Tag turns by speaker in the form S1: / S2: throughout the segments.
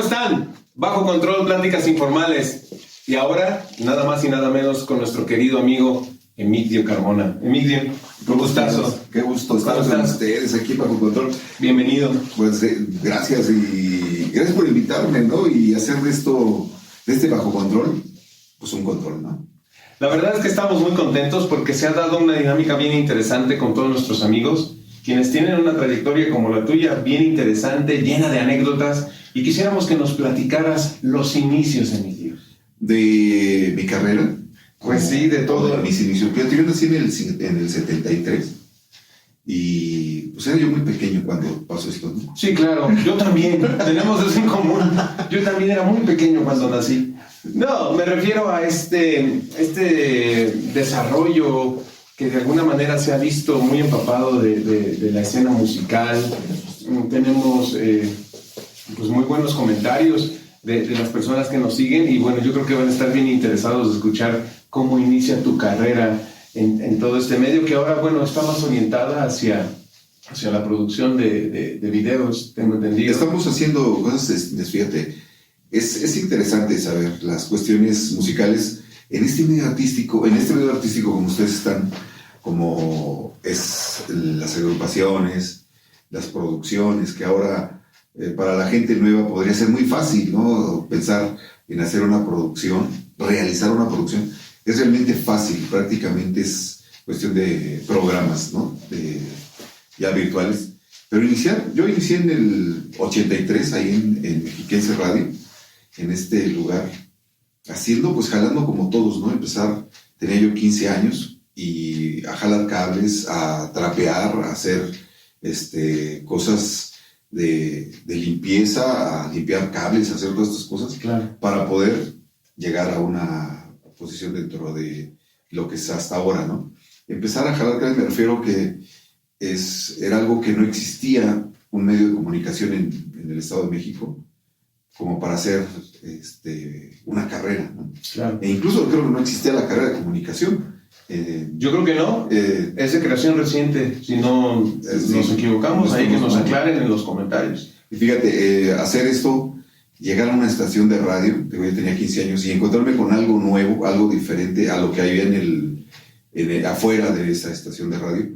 S1: están? Bajo Control, pláticas informales. Y ahora, nada más y nada menos con nuestro querido amigo Emigdio Carmona. Emigdio, un gustazo.
S2: Qué gusto estar con ustedes aquí Bajo Control.
S1: Bienvenido.
S2: Pues gracias y gracias por invitarme, ¿no? Y hacer de esto, de este Bajo Control, pues un control, ¿no?
S1: La verdad es que estamos muy contentos porque se ha dado una dinámica bien interesante con todos nuestros amigos, quienes tienen una trayectoria como la tuya, bien interesante, llena de anécdotas, y quisiéramos que nos platicaras los inicios, Emigdio.
S2: De mi carrera.
S1: Pues sí, de todo.
S2: Mis inicios. Yo nací en el 73 y pues era yo muy pequeño cuando pasó esto, ¿no?
S1: Sí, claro, yo también, tenemos eso en común. Yo también era muy pequeño cuando nací. No, me refiero a este desarrollo que de alguna manera se ha visto muy empapado de la escena musical. Tenemos pues muy buenos comentarios de las personas que nos siguen y bueno, yo creo que van a estar bien interesados de escuchar cómo inicia tu carrera en todo este medio, que ahora, bueno, está más orientada hacia la producción de videos, tengo entendido.
S2: Estamos haciendo cosas, fíjate, es interesante saber las cuestiones musicales en este medio artístico, como ustedes están, como es las agrupaciones, las producciones, que ahora para la gente nueva podría ser muy fácil, ¿no? Pensar en hacer una producción, realizar una producción, es realmente fácil, prácticamente es cuestión de programas, ¿no? Ya virtuales. Pero yo inicié en el 83, ahí en Mexiquense Radio, en este lugar, haciendo, pues jalando como todos, ¿no? Tenía yo 15 años y a jalar cables, a trapear, a hacer cosas de limpieza, a limpiar cables, a hacer todas estas cosas,
S1: claro,
S2: para poder llegar a una posición dentro de lo que es hasta ahora, ¿no? Empezar a jalar cables, me refiero que era algo que no existía un medio de comunicación en el Estado de México como para hacer una carrera, ¿no?
S1: Claro.
S2: E incluso creo que no existía la carrera de comunicación.
S1: Yo creo que no, es de creación reciente, si no nos equivocamos, ahí que nos aclaren en los comentarios.
S2: Y fíjate, hacer esto, llegar a una estación de radio, yo tenía 15 años, y encontrarme con algo nuevo, algo diferente a lo que había afuera de esa estación de radio,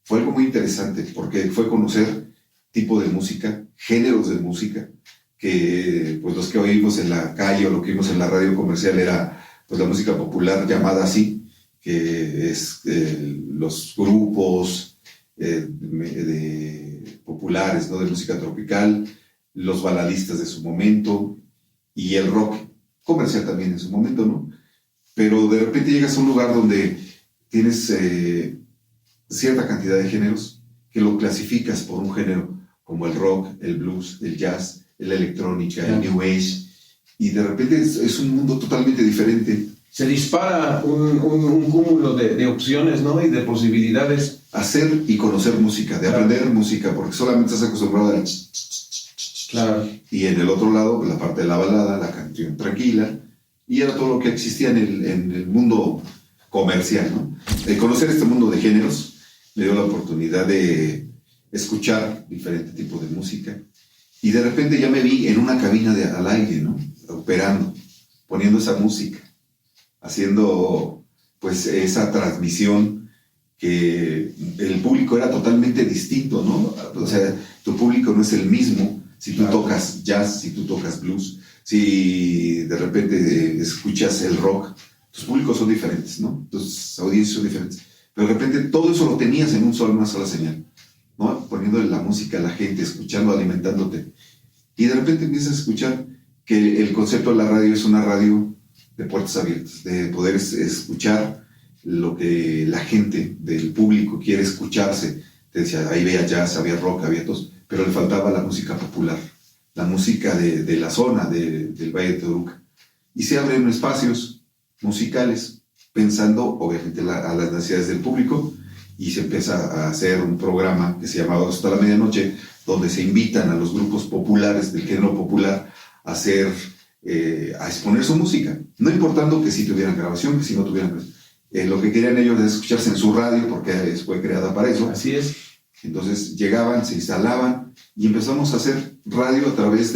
S2: fue algo muy interesante, porque fue conocer tipo de música, géneros de música, que pues los que oímos en la calle o lo que oímos en la radio comercial era pues la música popular llamada así, que es los grupos populares, ¿no? De música tropical, los baladistas de su momento y el rock comercial también en su momento, ¿no? Pero de repente llegas a un lugar donde tienes cierta cantidad de géneros que lo clasificas por un género como el rock, el blues, el jazz, la electrónica, el new age, y de repente es un mundo totalmente diferente.
S1: Se dispara un cúmulo de opciones, ¿no? Y de posibilidades.
S2: Hacer y conocer música, de aprender música, porque solamente estás acostumbrado al
S1: claro.
S2: Y en el otro lado, la parte de la balada, la canción tranquila, y era todo lo que existía en el mundo comercial, ¿no? Conocer este mundo de géneros me dio la oportunidad de escuchar diferentes tipos de música, y de repente ya me vi en una cabina al aire, ¿no? Operando, poniendo esa música, haciendo pues esa transmisión, que el público era totalmente distinto, ¿no? O sea, tu público no es el mismo si tú tocas jazz, si tú tocas blues, si de repente escuchas el rock, tus públicos son diferentes, ¿no? Tus audiencias son diferentes, pero de repente todo eso lo tenías en una sola señal, ¿no? Poniéndole la música a la gente, escuchando, alimentándote, y de repente empiezas a escuchar que el concepto de la radio es una radio de puertas abiertas, de poder escuchar lo que la gente del público quiere escucharse. Te decía, ahí había jazz, había rock, había todo, pero le faltaba la música popular, la música de la zona del Valle de Toluca. Y se abren espacios musicales pensando obviamente a las necesidades del público, y se empieza a hacer un programa que se llamaba Hasta la Medianoche, donde se invitan a los grupos populares del género popular a exponer su música, no importando que si tuvieran grabación, que si no tuvieran grabación. Lo que querían ellos es escucharse en su radio, porque fue creada para eso.
S1: Así es.
S2: Entonces llegaban, se instalaban y empezamos a hacer radio a través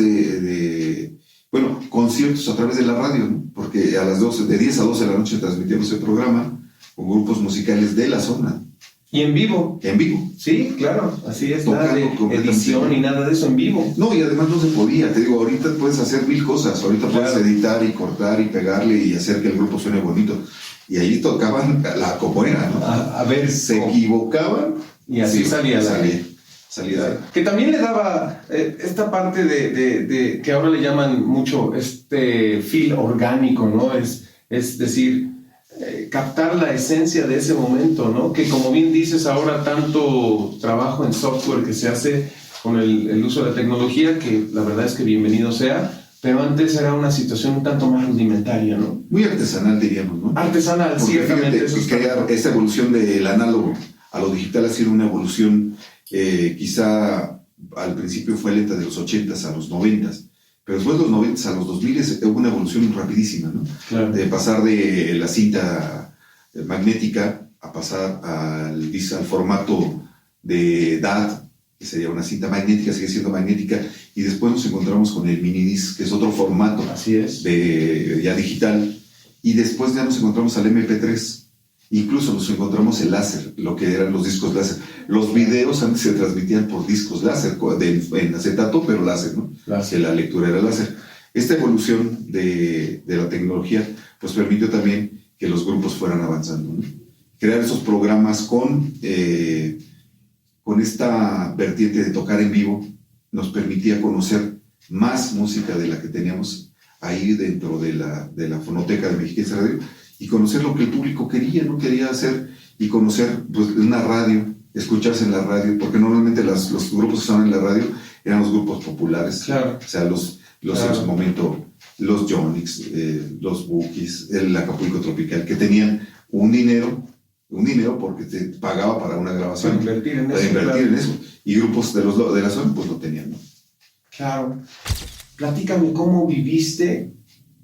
S2: bueno, conciertos a través de la radio, ¿no? Porque a las 12, de 10 a 12 de la noche transmitíamos el programa con grupos musicales de la zona.
S1: Y en vivo.
S2: En vivo.
S1: Sí, claro, así es,
S2: Tocando
S1: nada de edición y nada de eso en vivo.
S2: No, y además no se podía, te digo, ahorita puedes hacer 1000 cosas, ahorita puedes editar y cortar y pegarle y hacer que el grupo suene bonito. Y ahí tocaban como era, ¿no?
S1: A ver,
S2: se equivocaban
S1: y así salía. Que también le daba esta parte de que ahora le llaman mucho feel orgánico, ¿no? Es decir, captar la esencia de ese momento, ¿no? Que como bien dices ahora, tanto trabajo en software que se hace con el uso de la tecnología, que la verdad es que bienvenido sea, pero antes era una situación un tanto más rudimentaria, ¿no?
S2: Muy artesanal, diríamos, ¿no?
S1: Artesanal, porque ciertamente.
S2: Fíjate, esta evolución del análogo a lo digital ha sido una evolución quizá al principio fue lenta, de los 80s a los 90s, pero después de los 90s a los 2000s hubo una evolución rapidísima, ¿no?
S1: Claro.
S2: De pasar de la cinta magnética a pasar al formato de DAT, que sería una cinta magnética, sigue siendo magnética, y después nos encontramos con el minidisc, que es otro formato.
S1: Así es.
S2: Ya digital, y después ya nos encontramos al MP3. Incluso nos encontramos el láser, lo que eran los discos láser. Los videos antes se transmitían por discos láser, en acetato, pero láser, ¿no? Que la lectura era láser. Esta evolución de la tecnología pues permitió también que los grupos fueran avanzando, ¿no? Crear esos programas con esta vertiente de tocar en vivo nos permitía conocer más música de la que teníamos ahí dentro de la fonoteca de Mexiquense Radio, y conocer lo que el público quería, no quería hacer, y conocer pues, una radio, escucharse en la radio, porque normalmente los grupos que estaban en la radio eran los grupos populares,
S1: claro.
S2: O sea, en su momento, los Yonix, los Bukis, el Acapulco Tropical, que tenían un dinero porque te pagaba para una grabación.
S1: Para invertir en
S2: para
S1: eso.
S2: Invertir en eso. Y grupos de la zona, pues lo tenían, ¿no?
S1: Claro. Platícame cómo viviste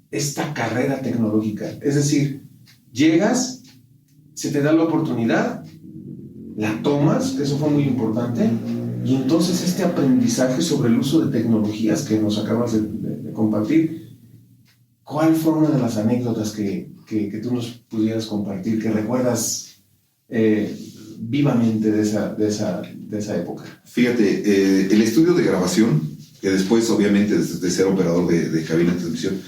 S1: esta carrera tecnológica. Es decir, llegas, se te da la oportunidad, la tomas, que eso fue muy importante, y entonces este aprendizaje sobre el uso de tecnologías que nos acabas de compartir, ¿cuál fue una de las anécdotas que tú nos pudieras compartir, que recuerdas vivamente de esa época?
S2: Fíjate, el estudio de grabación, que después obviamente de ser operador de cabina de transmisión,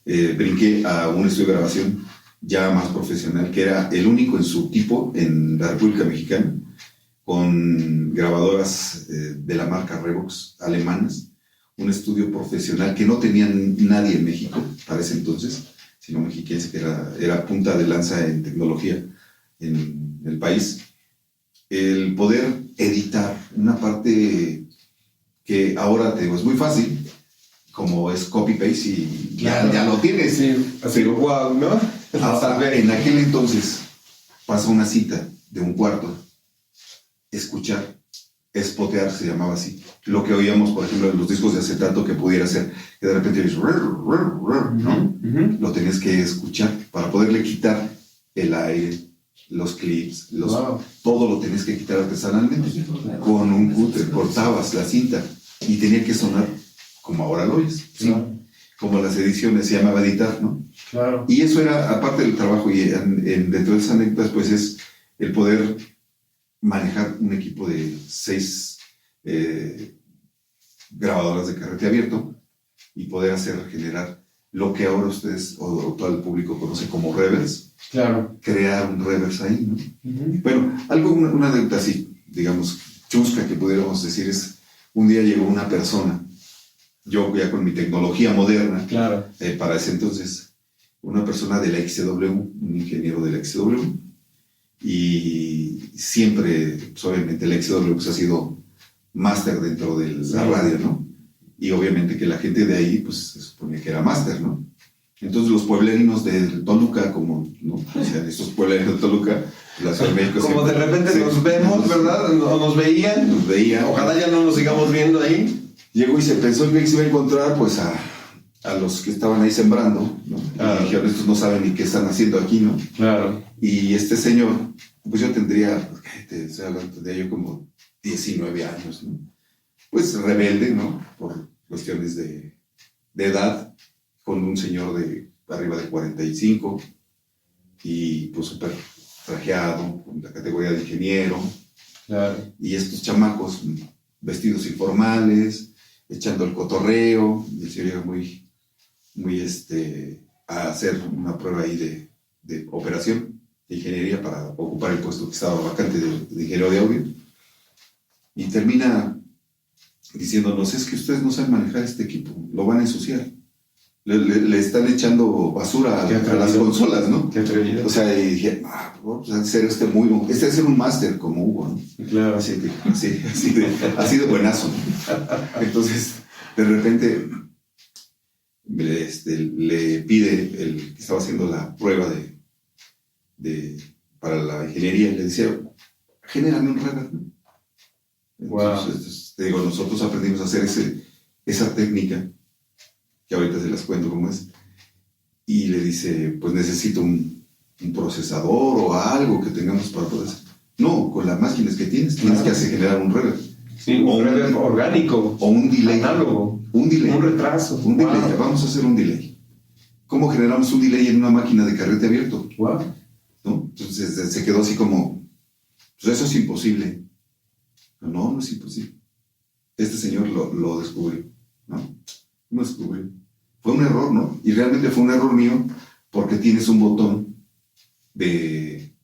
S2: brinqué a un estudio de grabación ya más profesional, que era el único en su tipo en la República Mexicana, con grabadoras de la marca Revox alemanas, un estudio profesional que no tenía nadie en México para ese entonces, sino Mexiquense, que era punta de lanza en tecnología en el país. El poder editar una parte que ahora te digo es muy fácil, como es copy-paste y
S1: claro.
S2: ya lo tienes.
S1: Sí, así,
S2: pero
S1: wow, ¿no?
S2: En aquel entonces pasa una cita de un cuarto, escuchar, spotear se llamaba así. Lo que oíamos, por ejemplo, en los discos de acetato, que pudiera ser que de repente oyes, ¿no? Lo tenías que escuchar para poderle quitar el aire, los clips, todo lo tenías que quitar artesanalmente. Con un cúter cortabas la cinta y tenía que sonar como ahora lo oyes, ¿sí?
S1: Claro.
S2: Como las ediciones se llamaba editar, ¿no?
S1: Claro.
S2: Y eso era, aparte del trabajo, y dentro de esas anécdotas, pues es el poder manejar un equipo de 6 grabadoras de carrete abierto y poder generar lo que ahora ustedes o todo el público conoce como reverse.
S1: Claro.
S2: Crear un reverse ahí, ¿no? Bueno, una anécdota así, digamos, chusca que pudiéramos decir es, un día llegó una persona, yo ya con mi tecnología moderna,
S1: claro.
S2: Para ese entonces, una persona de la XW, un ingeniero de la XW, y siempre, pues, obviamente, la XW pues, ha sido máster dentro de la radio, ¿no? Y obviamente que la gente de ahí, pues, se suponía que era máster, ¿no? Entonces los pueblerinos de Toluca, como, ¿no? O sea, estos pueblerinos de Toluca, la Ciudad de México...
S1: Como de repente nos vemos, ¿verdad? O nos veían.
S2: Nos veían.
S1: Ojalá ya no nos sigamos viendo ahí.
S2: Llegó y se pensó que se iba a encontrar, pues, a los que estaban ahí sembrando, ¿no?
S1: Claro.
S2: Y dijeron, estos no saben ni qué están haciendo aquí, ¿no?
S1: Claro.
S2: Y este señor, pues yo tendría yo como 19 años, ¿no? Pues rebelde, ¿no? Por cuestiones de edad, con un señor de arriba de 45 y pues súper trajeado, con la categoría de ingeniero.
S1: Claro.
S2: Y estos chamacos vestidos informales, echando el cotorreo, y él se llega muy a hacer una prueba ahí de operación de ingeniería para ocupar el puesto que estaba vacante de ingeniero de audio. Y termina diciéndonos, es que ustedes no saben manejar este equipo, lo van a ensuciar. Le están echando basura a las consolas, ¿no?
S1: Qué atrevido.
S2: O sea, y dije, pues en serio, este debe ser un máster como Hugo, ¿no?
S1: Claro.
S2: Así de buenazo. Entonces, de repente, le pide el que estaba haciendo la prueba para la ingeniería, le dice, genérame un radar, ¿no? Entonces, te digo, nosotros aprendimos a hacer esa técnica, que ahorita se las cuento cómo es, y le dice, pues necesito un procesador o algo que tengamos para poder hacer. No, con las máquinas que tienes que hacer generar un reverb.
S1: Sí, un reverb orgánico.
S2: O un delay.
S1: Análogo.
S2: Un delay.
S1: Un retraso.
S2: Un delay. Vamos a hacer un delay. ¿Cómo generamos un delay en una máquina de carrete abierto?
S1: Wow.
S2: ¿No? Entonces se quedó así como, pues eso es imposible. No es imposible. Este señor lo descubrió, ¿no? Lo descubrió. Fue un error, ¿no? Y realmente fue un error mío porque tienes un botón de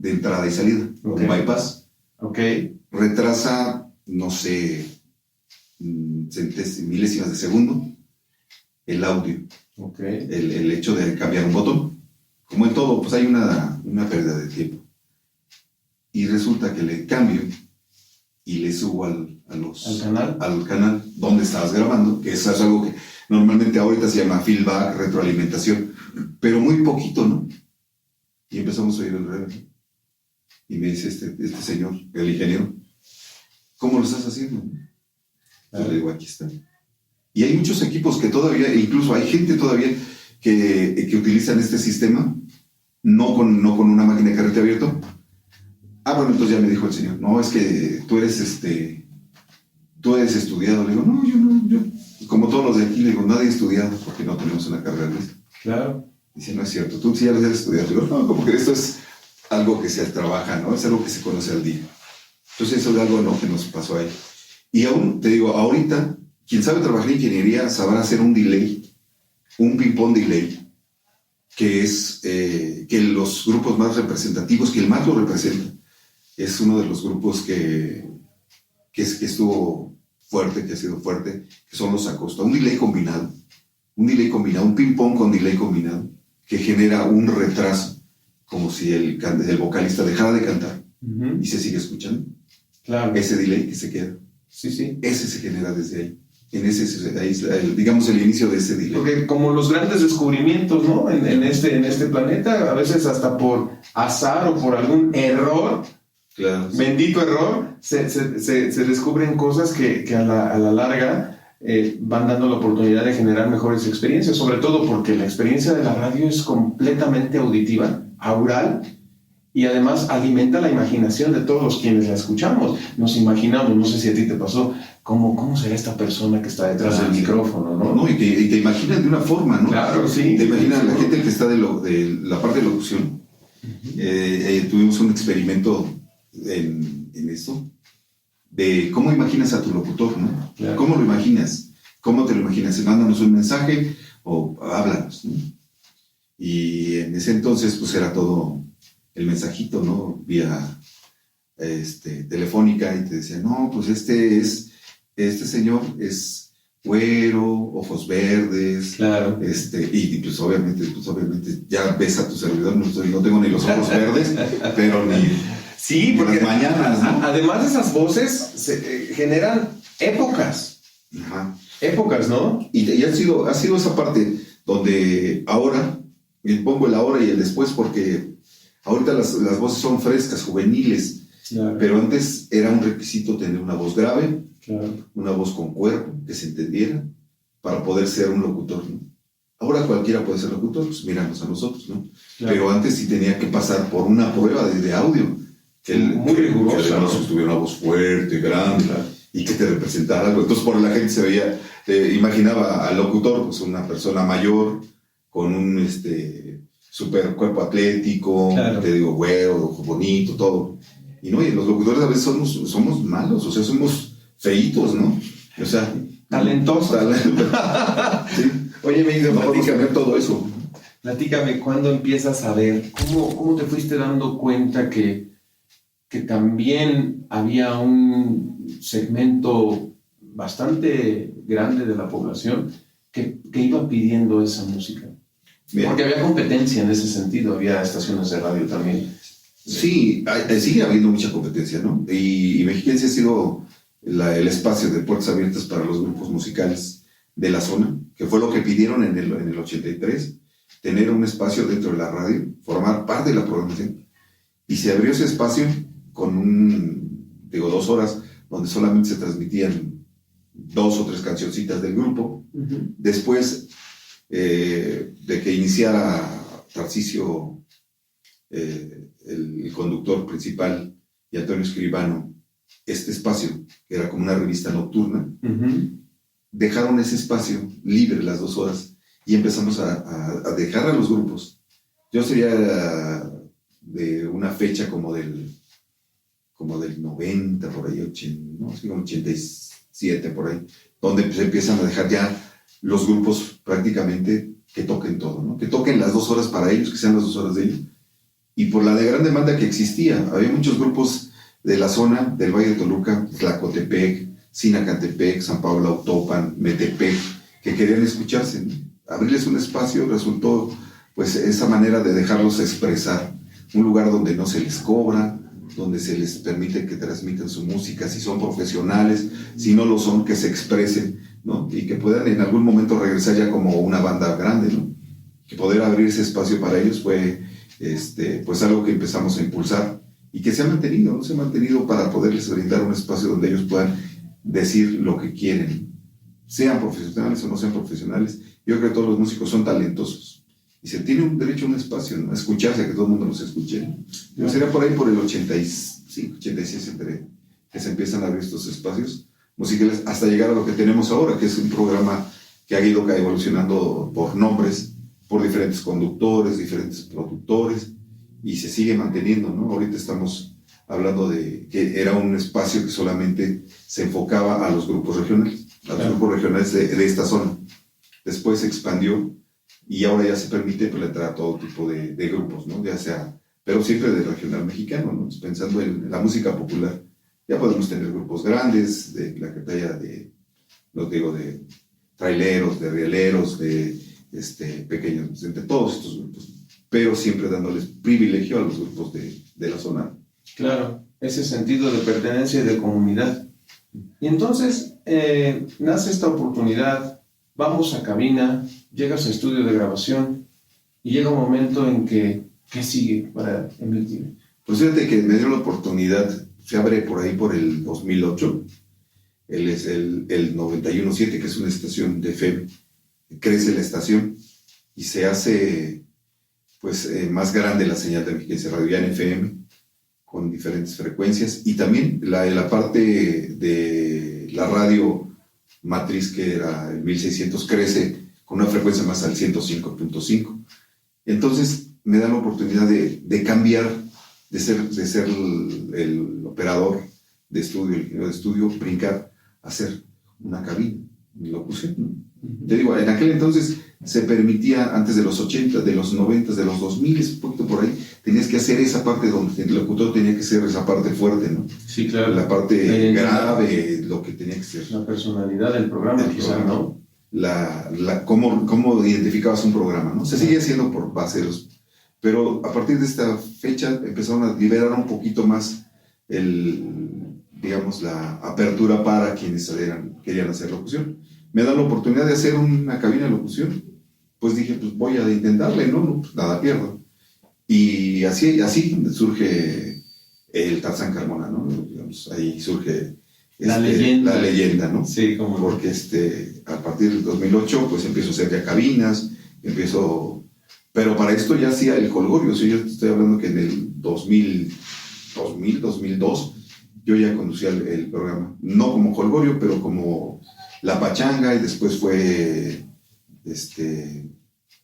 S2: entrada y salida,
S1: okay.
S2: Un bypass.
S1: Ok.
S2: Retrasa, no sé, milésimas de segundo el audio.
S1: Okay.
S2: El hecho de cambiar un botón. Como en todo, pues hay una pérdida de tiempo. Y resulta que le cambio y le subo al canal donde estabas grabando, que eso es algo que normalmente ahorita se llama feedback, retroalimentación, pero muy poquito, ¿no? Y empezamos a oír el reverb. Y me dice este señor, el ingeniero, ¿cómo lo estás haciendo? Yo le digo, aquí está. Y hay muchos equipos que todavía, incluso hay gente todavía que utilizan este sistema, no con una máquina de carrete abierto. Bueno, entonces ya me dijo el señor, no, es que tú eres estudiado. Le digo, no, yo, como todos los de aquí, le digo, nadie ha estudiado porque no tenemos una carrera de esto.
S1: Claro.
S2: Dice, no es cierto, tú sí ya lo has estudiado. Le digo, no, como que esto es algo que se trabaja, ¿no? Es algo que se conoce al día. Entonces eso es algo, ¿no?, que nos pasó ahí. Y aún, te digo, ahorita, quien sabe trabajar en ingeniería sabrá hacer un delay, un ping-pong delay, que es que los grupos más representativos, que el más lo representa, es uno de los grupos que estuvo fuerte, que ha sido fuerte, que son los Acosta. Un delay combinado, un ping-pong con delay combinado, que genera un retraso, como si el vocalista dejara de cantar y se sigue escuchando. Claro. Ese delay que se queda.
S1: Sí.
S2: Ese se genera desde ahí. Ahí es, digamos, el inicio de ese delay.
S1: Porque como los grandes descubrimientos, ¿no?, en este planeta, a veces hasta por azar o por algún error,
S2: claro, sí,
S1: bendito error, se descubren cosas que a la larga van dando la oportunidad de generar mejores experiencias, sobre todo porque la experiencia de la radio es completamente auditiva, aural, y además alimenta la imaginación de todos quienes la escuchamos. Nos imaginamos, no sé si a ti te pasó, ¿cómo será esta persona que está detrás del micrófono, ¿no?
S2: No, y te imaginas de una forma, ¿no?
S1: Claro, sí.
S2: Te imaginas la gente que está de la parte de locución. Tuvimos un experimento en esto, de cómo imaginas a tu locutor, ¿no? Claro. ¿Cómo lo imaginas? ¿Cómo te lo imaginas? ¿Mándanos un mensaje o háblanos, ¿no? Y en ese entonces, pues era todo el mensajito, ¿no? Vía telefónica, y te decía, no, pues este señor es güero, ojos verdes,
S1: claro,
S2: y pues obviamente ya ves a tu servidor, no tengo ni los ojos verdes, pero ni...
S1: Sí, porque
S2: las mañanas, ¿no?
S1: Además de esas voces generan épocas.
S2: Ajá.
S1: Épocas, ¿no?
S2: Y ha sido esa parte donde ahora, pongo el ahora y el después, porque ahorita las voces son frescas, juveniles, claro, pero antes era un requisito tener una voz grave, claro, una voz con cuerpo, que se entendiera, para poder ser un locutor, ¿no? Ahora cualquiera puede ser locutor, pues míranos a nosotros, ¿no? Claro. Pero antes sí tenía que pasar por una prueba de audio,
S1: muy rigurosa,
S2: que además tuviera una voz fuerte, grande, claro, y que te representara algo. Entonces, por la gente se veía, imaginaba al locutor, pues una persona mayor, con un super cuerpo atlético,
S1: claro.
S2: te digo, güero, ojo bonito, todo. Y no, y los locutores a veces somos malos, o sea, somos feitos, ¿no? O sea,
S1: talentosos.
S2: Sí. Oye, me no podemos cambiar todo eso.
S1: Platícame, ¿cuándo empiezas a ver? ¿Cómo te fuiste dando cuenta que también había un segmento bastante grande de la población que iba pidiendo esa música? Bien. Porque había competencia en ese sentido, había estaciones de radio también.
S2: Sí, sigue habiendo mucha competencia, ¿no? Y Mexiquense ha sido el espacio de puertas abiertas para los grupos musicales de la zona, que fue lo que pidieron en el 83, tener un espacio dentro de la radio, formar parte de la programación. Y se abrió ese espacio con 2 horas, donde solamente se transmitían 2 o 3 cancioncitas del grupo. Uh-huh. Después de que iniciara Tarcisio, el conductor principal, y Antonio Escribano, este espacio, que era como una revista nocturna, uh-huh, dejaron ese espacio libre las 2 horas y empezamos a dejar a los grupos. Yo sería de una fecha como del 90, por ahí, 87, por ahí, donde se empiezan a dejar ya los grupos prácticamente que toquen todo, ¿no? Que toquen las 2 horas para ellos, que sean las 2 horas de ellos. Y por la de gran demanda que existía, había muchos grupos de la zona del Valle de Toluca, Tlacotepec, Sinacantepec, San Pablo Autopan, Metepec, que querían escucharse, ¿no? Abrirles un espacio resultó, pues, esa manera de dejarlos expresar, un lugar donde no se les cobra, donde se les permite que transmitan su música, si son profesionales, si no lo son, que se expresen, ¿no? Y que puedan en algún momento regresar ya como una banda grande, ¿no? Que poder abrir ese espacio para ellos fue pues algo que empezamos a impulsar y que se ha mantenido, ¿no? Se ha mantenido para poderles brindar un espacio donde ellos puedan decir lo que quieren, sean profesionales o no sean profesionales. Yo creo que todos los músicos son talentosos y se tiene un derecho a un espacio, ¿no? A escucharse, a que todo el mundo los escuche. Yo sería por ahí por el 85, 86 entre que se empiezan a abrir estos espacios musicales hasta llegar a lo que tenemos ahora, que es un programa que ha ido evolucionando por nombres, por diferentes conductores, diferentes productores, y se sigue manteniendo, ¿no? Ahorita estamos hablando de que era un espacio que solamente se enfocaba a los grupos regionales, grupos regionales de esta zona. Después se expandió y ahora ya se permite entrar a todo tipo de grupos, ¿no? Ya sea, pero siempre del regional mexicano, ¿no? Pensando en la música popular. Ya podemos tener grupos grandes, de la talla de, no digo, de traileros, de rieleros, de pequeños, entre todos estos grupos, pero siempre dándoles privilegio a los grupos de la zona.
S1: Claro, ese sentido de pertenencia y de comunidad. Y entonces nace esta oportunidad, vamos a cabina, llegas a estudio de grabación y llega un momento en que, ¿qué sigue para emitir?
S2: Pues fíjate que me dio la oportunidad, se abre por ahí por el 2008, él es el 91.7, que es una estación de FM, crece la estación y se hace pues más grande la señal de Mexiquense Radio ya en FM con diferentes frecuencias y también la parte de la radio matriz que era el 1600 crece con una frecuencia más al 105.5. Entonces me da la oportunidad de cambiar, de ser el operador de estudio, el ingeniero de estudio, brincar a hacer una cabina de locución, ¿no? Te digo, en aquel entonces se permitía, antes de los 80, de los 90, de los 2000, un poquito por ahí, tenías que hacer esa parte donde el locutor tenía que ser esa parte fuerte, ¿no?
S1: Sí, claro.
S2: La parte grave, lo que tenía que ser.
S1: La personalidad del programa, quizás, ¿no?
S2: Cómo identificabas un programa, ¿no? Se sigue haciendo por base de los... Pero a partir de esta fecha empezaron a liberar un poquito más la apertura para quienes querían hacer locución. Me dan la oportunidad de hacer una cabina de locución, pues dije, pues voy a intentarle, ¿no? Pues nada pierdo. Y así surge el Tarzán Carmona, ¿no? Digamos, ahí surge
S1: la leyenda,
S2: ¿no?
S1: Sí, como...
S2: Porque a partir del 2008, pues empiezo a hacer ya cabinas, pero para esto ya hacía el jolgorio, o sea, yo estoy hablando que en el 2002, yo ya conducía el programa, no como Holgorio, pero como La Pachanga, y después fue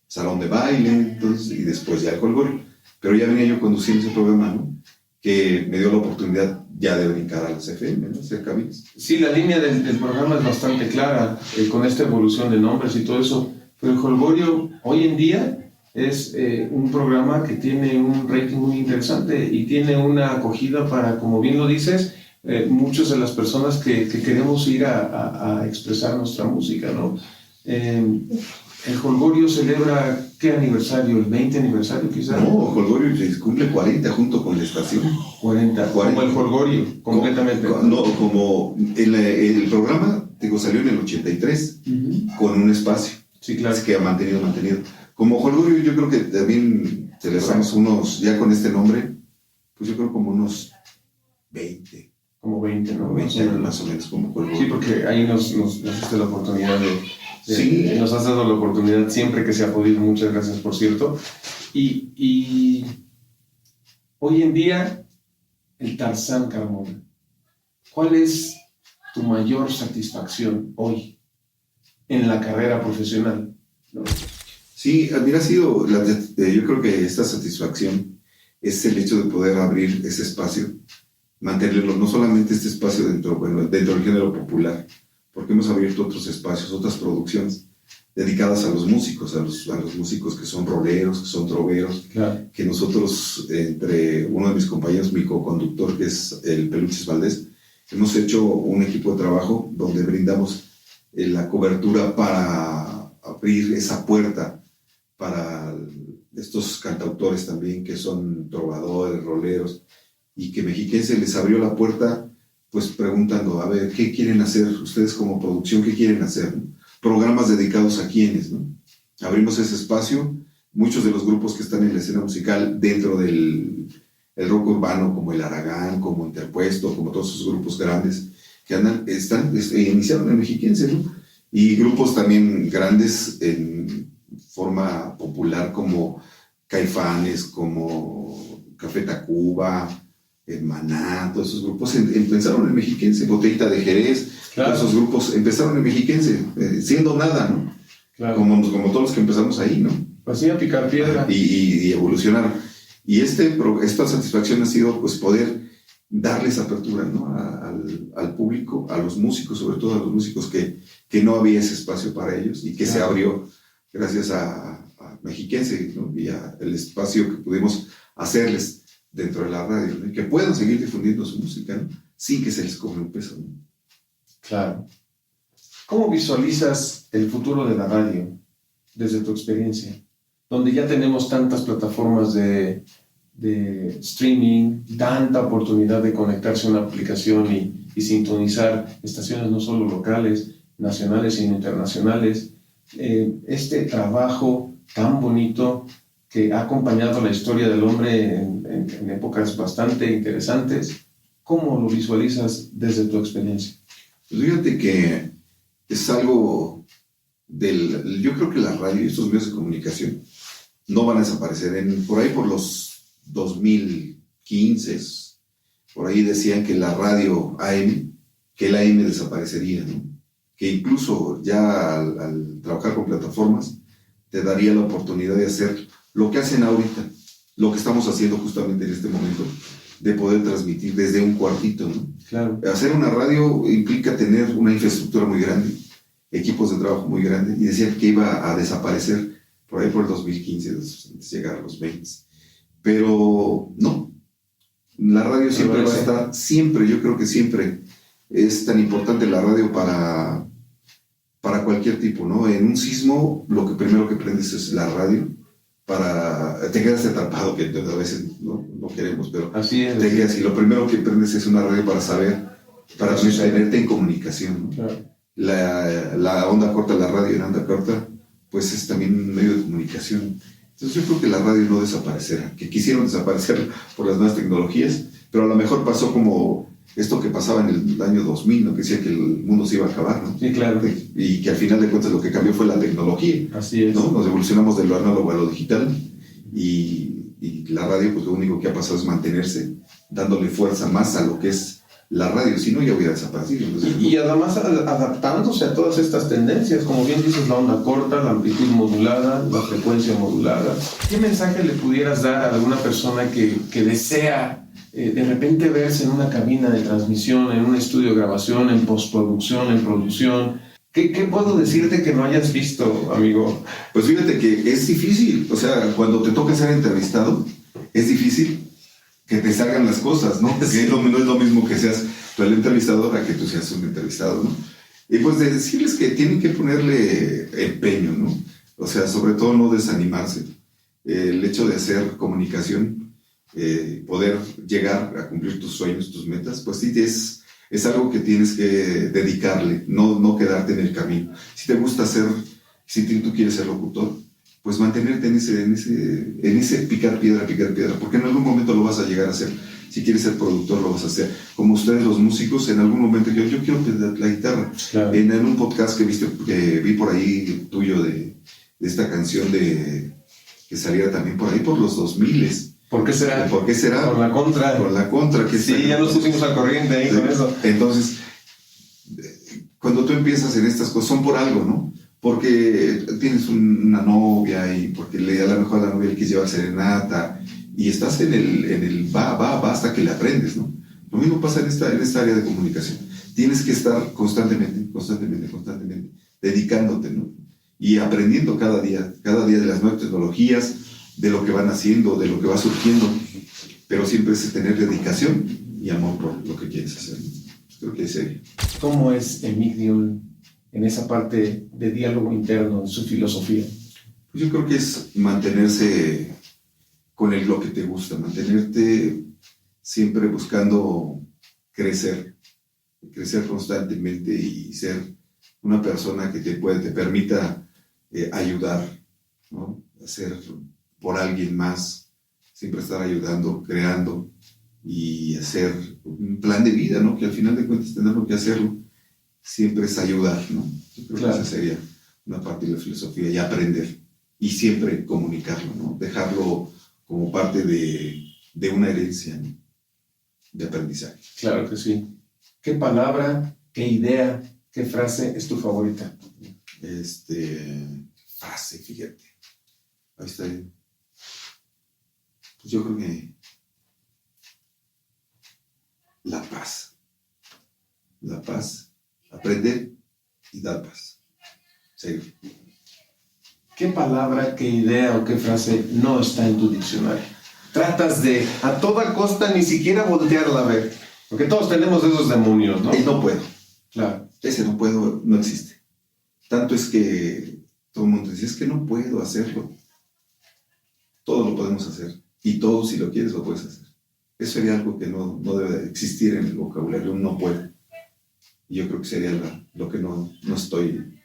S2: Salón de Baile, entonces, y después ya el Holgorio. Pero ya venía yo conduciendo ese programa, ¿no? Que me dio la oportunidad ya de brincar a las FM, ¿no? Hacer cabinas.
S1: Sí, la línea del programa es bastante clara, con esta evolución de nombres y todo eso, pero el Holgorio hoy en día es un programa que tiene un rating muy interesante y tiene una acogida para, como bien lo dices, muchas de las personas que queremos ir a expresar nuestra música, ¿no? El Holgorio celebra, ¿qué aniversario? ¿El 20 aniversario quizás?
S2: No, Holgorio cumple 40 junto con la estación.
S1: 40. Como el Holgorio, completamente.
S2: Como el programa, digo, salió en el 83, con un espacio.
S1: Sí, claro.
S2: Es que ha mantenido. Como Holgorio, yo creo que también celebramos unos, ya con este nombre, pues yo creo como unos 20.
S1: Como 20, ¿no?
S2: 20 años más o menos, como Holgorio.
S1: Sí, porque ahí nos diste la oportunidad
S2: sí.
S1: Nos has dado la oportunidad siempre que se ha podido. Muchas gracias, por cierto. Y hoy en día, el Tarzán Carmona, ¿cuál es tu mayor satisfacción hoy en la carrera profesional? ¿No?
S2: Sí, mira, ha sido, yo creo que esta satisfacción es el hecho de poder abrir ese espacio, mantenerlo, no solamente este espacio dentro del género popular, porque hemos abierto otros espacios, otras producciones dedicadas a los músicos, a los músicos que son roleros, que son troveros, claro. Que nosotros, entre uno de mis compañeros, mi co-conductor, que es el Peluches Valdés, hemos hecho un equipo de trabajo donde brindamos la cobertura para abrir esa puerta para estos cantautores también, que son trovadores, roleros, y que Mexiquense les abrió la puerta pues preguntando, a ver, ¿qué quieren hacer ustedes como producción? ¿Qué quieren hacer? ¿No? Programas dedicados a quiénes, ¿no? Abrimos ese espacio. Muchos de los grupos que están en la escena musical dentro del rock urbano, como el Aragán, como Interpuesto, como todos esos grupos grandes que iniciaron en Mexiquense, ¿no? Y grupos también grandes en forma popular como Caifanes, como Café Tacuba, Maná, todos esos grupos empezaron en Mexiquense, Botellita de Jerez, claro. Todos esos grupos empezaron en Mexiquense, siendo nada, ¿no? Claro. Como todos los que empezamos ahí, ¿no?
S1: Pues sí, a picar piedra.
S2: Y evolucionaron. Y esta satisfacción ha sido pues poder darles apertura, ¿no? al público, a los músicos, sobre todo a los músicos que no había ese espacio para ellos y que claro. Se abrió gracias a Mexiquense, ¿no? Y el espacio que pudimos hacerles dentro de la radio, ¿no? Y que puedan seguir difundiendo su música, ¿no? Sin que se les cobre un peso, ¿no?
S1: Claro. ¿Cómo visualizas el futuro de la radio desde tu experiencia? Donde ya tenemos tantas plataformas de streaming, tanta oportunidad de conectarse a una aplicación y sintonizar estaciones no solo locales, nacionales, sino internacionales. Este trabajo tan bonito que ha acompañado la historia del hombre en épocas bastante interesantes, ¿cómo lo visualizas desde tu experiencia?
S2: Pues fíjate que es algo yo creo que la radio y estos medios de comunicación no van a desaparecer. Por ahí por los 2015, por ahí decían que la radio AM, que el AM desaparecería, ¿no? Que incluso ya al trabajar con plataformas te daría la oportunidad de hacer lo que hacen ahorita, lo que estamos haciendo justamente en este momento, de poder transmitir desde un cuartito, ¿no?
S1: Claro.
S2: Hacer una radio implica tener una infraestructura muy grande, equipos de trabajo muy grandes, y decían que iba a desaparecer por ahí por el 2015, antes de llegar a los 20. Pero no, la radio siempre va a estar, siempre, yo creo que siempre es tan importante la radio para cualquier tipo, ¿no? En un sismo, lo que primero que prendes es la radio, te quedas atrapado, que a veces no queremos, pero
S1: así es,
S2: te quedas, y lo primero que prendes es una radio para saber, para mantenerte en comunicación, ¿no?
S1: Claro.
S2: La onda corta, la radio en onda corta, pues es también un medio de comunicación. Entonces yo creo que la radio no desaparecerá, que quisieron desaparecer por las nuevas tecnologías, pero a lo mejor pasó como esto que pasaba en el año 2000, ¿no? Que decía que el mundo se iba a acabar, ¿no?
S1: Sí, claro.
S2: Y que al final de cuentas lo que cambió fue la tecnología.
S1: Así es.
S2: ¿No? Nos evolucionamos de lo análogo a lo digital, y la radio, pues lo único que ha pasado es mantenerse, dándole fuerza más a lo que es la radio, si no ya hubiera desaparecido. Entonces,
S1: y además adaptándose a todas estas tendencias, como bien dices, la onda corta, la amplitud modulada, la frecuencia modulada. ¿Qué mensaje le pudieras dar a alguna persona que desea de repente verse en una cabina de transmisión, en un estudio de grabación, en postproducción, en producción? ¿Qué puedo decirte que no hayas visto, amigo?
S2: Pues fíjate que es difícil, o sea, cuando te toca ser entrevistado, es difícil que te salgan las cosas, ¿no? Porque no es lo mismo que seas tú el entrevistador a que tú seas un entrevistado, ¿no? Y pues de decirles que tienen que ponerle empeño, ¿no? O sea, sobre todo no desanimarse. El hecho de hacer comunicación, poder llegar a cumplir tus sueños, tus metas, pues sí es algo que tienes que dedicarle, no quedarte en el camino. Si te gusta si tú quieres ser locutor, pues mantenerte en ese picar piedra, porque en algún momento lo vas a llegar a hacer. Si quieres ser productor, lo vas a hacer. Como ustedes los músicos, en algún momento yo quiero la guitarra. Claro. En un podcast que vi por ahí tuyo de esta canción que saliera también por ahí por los 2000s.
S1: ¿Por qué será?
S2: ¿Por qué será?
S1: Por la contra.
S2: Por la contra. Que
S1: sí, ya nos pusimos al corriente ahí con eso.
S2: Entonces, cuando tú empiezas en estas cosas, son por algo, ¿no? Porque tienes una novia y porque a lo mejor a la novia le quieres llevar serenata y estás en el va hasta que le aprendes, ¿no? Lo mismo pasa en esta área de comunicación. Tienes que estar constantemente, dedicándote, ¿no? Y aprendiendo cada día de las nuevas tecnologías, de lo que van haciendo, de lo que va surgiendo, pero siempre es tener dedicación y amor por lo que quieres hacer. Creo que es serio.
S1: ¿Cómo es Emigdio en esa parte de diálogo interno, en su filosofía?
S2: Pues yo creo que es mantenerse con lo que te gusta, mantenerte siempre buscando crecer constantemente y ser una persona que te permita ayudar, ¿no? Hacer por alguien más, siempre estar ayudando, creando y hacer un plan de vida, ¿no? Que al final de cuentas tenerlo que hacerlo siempre es ayudar, ¿no? Yo creo que esa sería una parte de la filosofía, y aprender y siempre comunicarlo, ¿no? Dejarlo como parte de una herencia, ¿no? De aprendizaje.
S1: Claro que sí. ¿Qué palabra, qué idea, qué frase es tu favorita?
S2: Frase, fíjate. Ahí está. Pues yo creo que la paz, aprender y dar paz. Sí.
S1: ¿Qué palabra, qué idea o qué frase no está en tu diccionario? Tratas de, a toda costa, ni siquiera voltearla a ver. Porque todos tenemos esos demonios, ¿no?
S2: Y no puedo.
S1: Claro.
S2: Ese no puedo, no existe. Tanto es que todo el mundo dice, es que no puedo hacerlo. Todo lo podemos hacer. Y todo, si lo quieres, lo puedes hacer. Eso sería algo que no debe de existir en el vocabulario, no puedo. Y yo creo que sería lo que no estoy,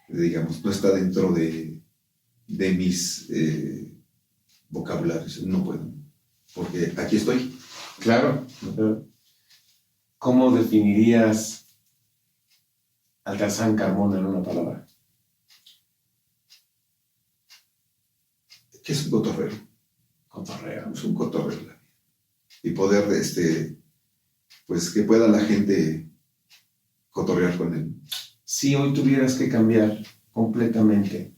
S2: digamos, no está dentro de mis vocabularios. No puedo. Porque aquí estoy.
S1: Claro. ¿Cómo definirías al Tarzán Carmona en una palabra?
S2: Que es un cotorreo.
S1: Cotorreo.
S2: Es un cotorreo. Y poder, pues que pueda la gente cotorrear con él.
S1: Si hoy tuvieras que cambiar completamente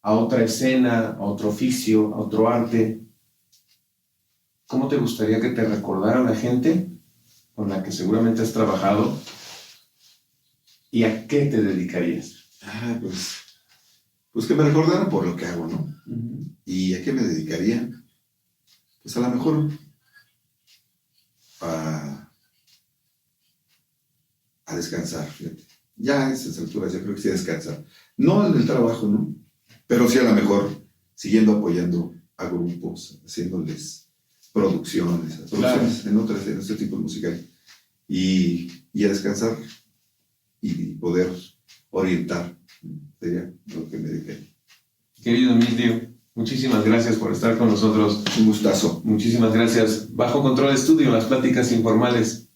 S1: a otra escena, a otro oficio, a otro arte, ¿cómo te gustaría que te recordara la gente con la que seguramente has trabajado? ¿Y a qué te dedicarías?
S2: Pues que me recordaran por lo que hago, ¿no?
S1: Uh-huh.
S2: ¿Y a qué me dedicaría? Pues a lo mejor a descansar, fíjate. Ya a esas alturas yo creo que sí a descansar. No en el trabajo, ¿no? Pero sí a lo mejor siguiendo apoyando a grupos, haciéndoles producciones claro. en este tipo de musical. Y a descansar y poder orientar. Sería lo que me dedicaría.
S1: Querido Emigdio, muchísimas gracias por estar con nosotros.
S2: Un gustazo.
S1: Muchísimas gracias. Bajo Control Estudio, las pláticas informales.